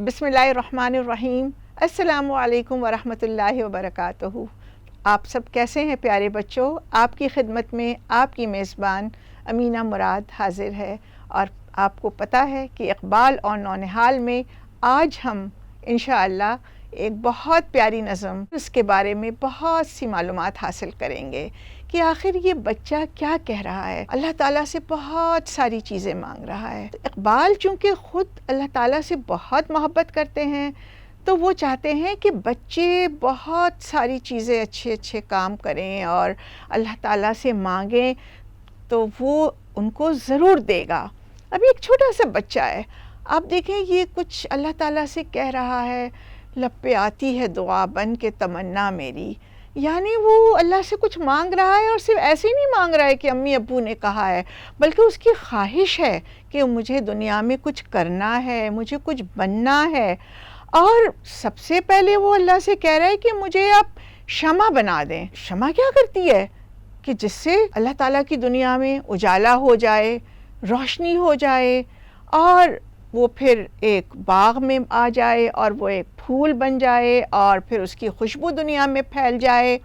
बिस्मिल्लाहिर्रहमानिर्रहीम। अस्सलामु अलैकुम वरहमतुल्लाहि वबरकातुहू। आप सब कैसे हैं प्यारे बच्चों? आपकी खिदमत में आपकी मेज़बान अमीना मुराद हाजिर है। और आपको पता है कि इक़बाल और नौनिहाल में आज हम इंशाअल्लाह एक बहुत प्यारी नज़म, उसके बारे में बहुत सी मालूमात हासिल करेंगे कि आखिर ये बच्चा क्या कह रहा है। अल्लाह ताला से बहुत सारी चीज़ें मांग रहा है। तो इक़बाल चूँकि ख़ुद अल्लाह ताला से बहुत मोहब्बत करते हैं, तो वो चाहते हैं कि बच्चे बहुत सारी चीज़ें अच्छे अच्छे काम करें और अल्लाह ताला से मांगें तो वो उनको ज़रूर देगा। अभी एक छोटा सा बच्चा है, आप देखें ये कुछ अल्लाह ताला से कह रहा है, लब पे आती है दुआ बन के तमन्ना मेरी। यानी वो अल्लाह से कुछ मांग रहा है और सिर्फ ऐसे ही नहीं मांग रहा है कि अम्मी अब्बू ने कहा है, बल्कि उसकी ख्वाहिश है कि मुझे दुनिया में कुछ करना है, मुझे कुछ बनना है। और सबसे पहले वो अल्लाह से कह रहा है कि मुझे आप शमा बना दें। शमा क्या करती है कि जिससे अल्लाह ताला की दुनिया में उजाला हो जाए, रोशनी हो जाए और वो फिर एक बाग में आ जाए और वो एक फूल बन जाए और फिर उसकी खुशबू दुनिया में फैल जाए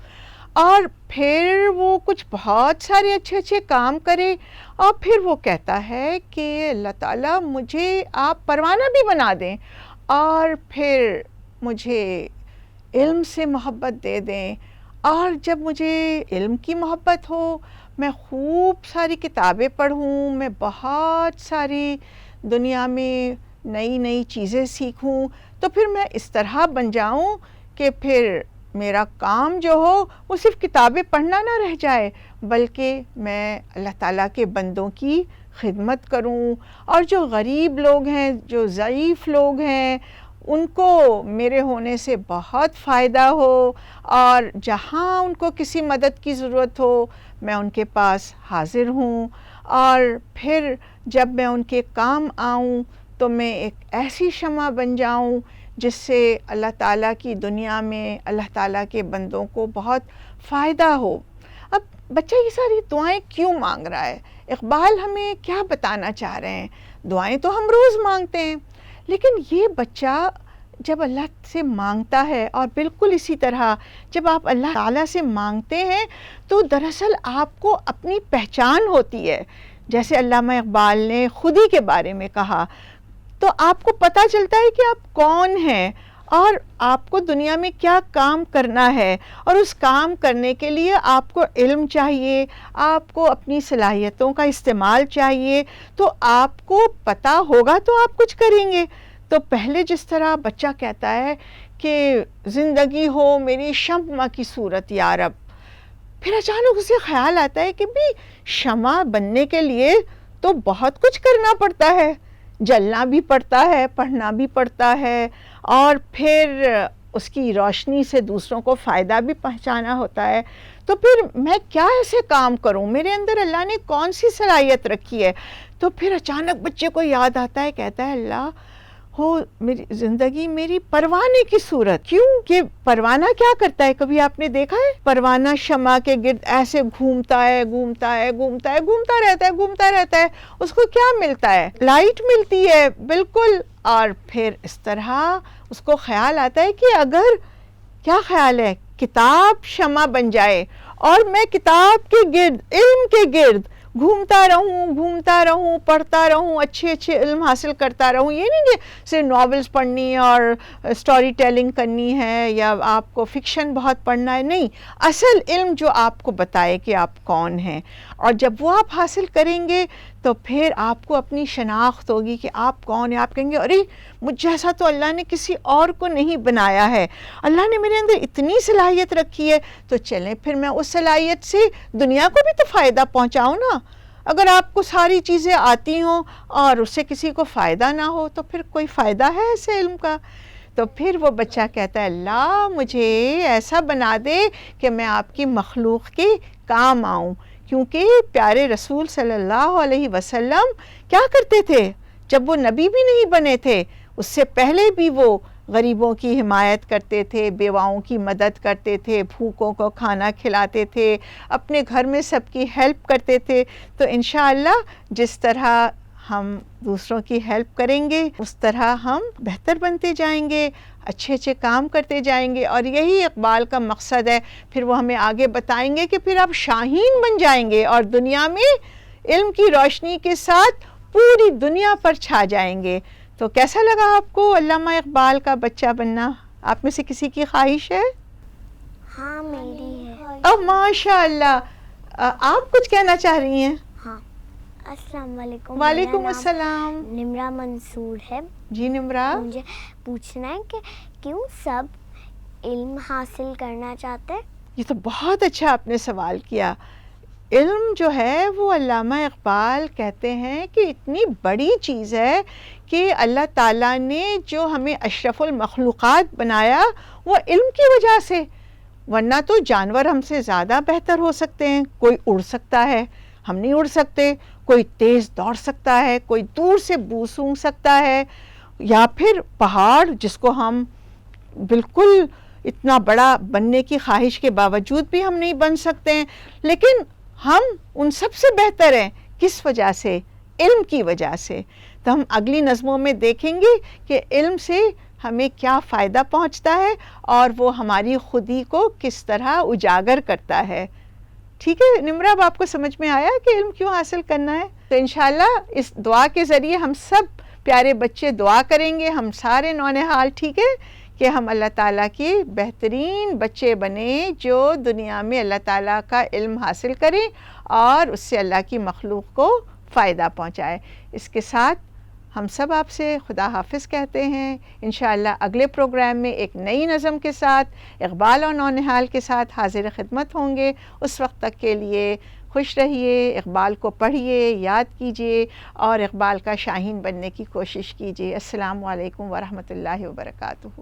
और फिर वो कुछ बहुत सारे अच्छे अच्छे काम करे। और फिर वो कहता है कि अल्लाह ताला मुझे आप परवाना भी बना दें और फिर मुझे इल्म से मोहब्बत दे दें। और जब मुझे इल्म की मोहब्बत हो, मैं खूब सारी किताबें पढ़ूँ, मैं बहुत सारी दुनिया में नई नई चीज़ें सीखूं, तो फिर मैं इस तरह बन जाऊं कि फिर मेरा काम जो हो वो सिर्फ किताबें पढ़ना ना रह जाए, बल्कि मैं अल्लाह ताला के बंदों की खिदमत करूं और जो गरीब लोग हैं, जो ज़ईफ़ लोग हैं, उनको मेरे होने से बहुत फ़ायदा हो और जहाँ उनको किसी मदद की ज़रूरत हो मैं उनके पास हाज़िर हूँ। और फिर जब मैं उनके काम आऊँ तो मैं एक ऐसी शमा बन जाऊँ जिससे अल्लाह ताला की दुनिया में अल्लाह ताला के बंदों को बहुत फ़ायदा हो। अब बच्चा ये सारी दुआएं क्यों मांग रहा है? इक़बाल हमें क्या बताना चाह रहे हैं? दुआएं तो हम रोज़ मांगते हैं, लेकिन ये बच्चा जब अल्लाह से मांगता है और बिल्कुल इसी तरह जब आप अल्लाह ताला से मांगते हैं तो दरअसल आपको अपनी पहचान होती है। जैसे अल्लामा इक़बाल ने खुद ही के बारे में कहा, तो आपको पता चलता है कि आप कौन हैं और आपको दुनिया में क्या काम करना है। और उस काम करने के लिए आपको इल्म चाहिए, आपको अपनी सलाहियतों का इस्तेमाल चाहिए। तो आपको पता होगा तो आप कुछ करेंगे। तो पहले जिस तरह बच्चा कहता है कि ज़िंदगी हो मेरी शम्मा की सूरत या रब, फिर अचानक उसे ख़्याल आता है कि भी शमा बनने के लिए तो बहुत कुछ करना पड़ता है, जलना भी पड़ता है, पढ़ना भी पड़ता है और फिर उसकी रोशनी से दूसरों को फ़ायदा भी पहुंचाना होता है। तो फिर मैं क्या ऐसे काम करूं, मेरे अंदर अल्लाह ने कौन सी सलाहियत रखी है? तो फिर अचानक बच्चे को याद आता है, कहता है अल्लाह हो मेरी ज़िंदगी मेरी परवाने की सूरत। क्यों कि परवाना क्या करता है, कभी आपने देखा है? परवाना शमा के गिर्द ऐसे घूमता है, घूमता है, घूमता है, घूमता रहता है, घूमता रहता है। उसको क्या मिलता है? लाइट मिलती है, बिल्कुल। और फिर इस तरह उसको ख्याल आता है कि अगर, क्या ख्याल है, किताब शमा बन जाए और मैं किताब के गिर्द, इल्म के गिर्द घूमता रहूं, पढ़ता रहूं, अच्छे अच्छे इल्म हासिल करता रहूं। ये नहीं कि सिर्फ नॉवेल्स पढ़नी और स्टोरी टेलिंग करनी है या आपको फ़िक्शन बहुत पढ़ना है, नहीं, असल इल्म जो आपको बताए कि आप कौन हैं। और जब वो आप हासिल करेंगे तो फिर आपको अपनी शनाख्त होगी कि आप कौन है। आप कहेंगे अरे मुझ जैसा तो अल्लाह ने किसी और को नहीं बनाया है, अल्लाह ने मेरे अंदर इतनी सलाहियत रखी है, तो चलें फिर मैं उस सलाहियत से दुनिया को भी तो फ़ायदा पहुंचाऊं ना। अगर आपको सारी चीज़ें आती हों और उससे किसी को फ़ायदा ना हो तो फिर कोई फ़ायदा है ऐसे इल्म का? तो फिर वो बच्चा कहता है अल्लाह मुझे ऐसा बना दे कि मैं आपकी मखलूक के काम आऊँ। क्योंकि प्यारे रसूल सल्लल्लाहु अलैहि वसल्लम क्या करते थे? जब वो नबी भी नहीं बने थे, उससे पहले भी वो गरीबों की हिमायत करते थे, बेवाओं की मदद करते थे, भूखों को खाना खिलाते थे, अपने घर में सबकी हेल्प करते थे। तो इंशाअल्लाह जिस तरह ہم دوسروں کی ہیلپ کریں گے اس طرح ہم بہتر بنتے جائیں گے، اچھے اچھے کام کرتے جائیں گے، اور یہی اقبال کا مقصد ہے۔ پھر وہ ہمیں آگے بتائیں گے کہ پھر آپ شاہین بن جائیں گے اور دنیا میں علم کی روشنی کے ساتھ پوری دنیا پر چھا جائیں گے۔ تو کیسا لگا آپ کو علامہ اقبال کا بچہ بننا؟ آپ میں سے کسی کی خواہش ہے؟ ہاں میری ہے۔ ماشاء اللہ، آپ کچھ کہنا چاہ رہی ہیں؟ ہاں، السلام علیکم۔ وعلیکم السلام۔ نمرہ منصور ہے۔ جی نمرہ، مجھے پوچھنا ہے کہ کیوں سب علم حاصل کرنا چاہتے ہیں؟ یہ تو بہت اچھا آپ نے سوال کیا۔ علم جو ہے وہ علامہ اقبال کہتے ہیں کہ اتنی بڑی چیز ہے کہ اللہ تعالیٰ نے جو ہمیں اشرف المخلوقات بنایا وہ علم کی وجہ سے، ورنہ تو جانور ہم سے زیادہ بہتر ہو سکتے ہیں۔ کوئی اڑ سکتا ہے، ہم نہیں اڑ سکتے، کوئی تیز دوڑ سکتا ہے، کوئی دور سے بو سونگھ سکتا ہے، یا پھر پہاڑ جس کو ہم بالکل اتنا بڑا بننے کی خواہش کے باوجود بھی ہم نہیں بن سکتے ہیں، لیکن ہم ان سب سے بہتر ہیں۔ کس وجہ سے؟ علم کی وجہ سے۔ تو ہم اگلی نظموں میں دیکھیں گے کہ علم سے ہمیں کیا فائدہ پہنچتا ہے اور وہ ہماری خودی کو کس طرح اجاگر کرتا ہے۔ ٹھیک ہے نمرہ، اب آپ کو سمجھ میں آیا کہ علم کیوں حاصل کرنا ہے؟ تو انشاءاللہ اس دعا کے ذریعے ہم سب پیارے بچے دعا کریں گے، ہم سارے نونہال، ٹھیک ہے، کہ ہم اللہ تعالیٰ کے بہترین بچے بنیں جو دنیا میں اللہ تعالیٰ کا علم حاصل کریں اور اس سے اللہ کی مخلوق کو فائدہ پہنچائے۔ اس کے ساتھ ہم سب آپ سے خدا حافظ کہتے ہیں۔ انشاءاللہ اگلے پروگرام میں ایک نئی نظم کے ساتھ اقبال اور نونہال کے ساتھ حاضر خدمت ہوں گے۔ اس وقت تک کے لیے خوش رہیے، اقبال کو پڑھیے، یاد کیجیے اور اقبال کا شاہین بننے کی کوشش کیجیے۔ السلام علیکم ورحمۃ اللہ وبرکاتہ۔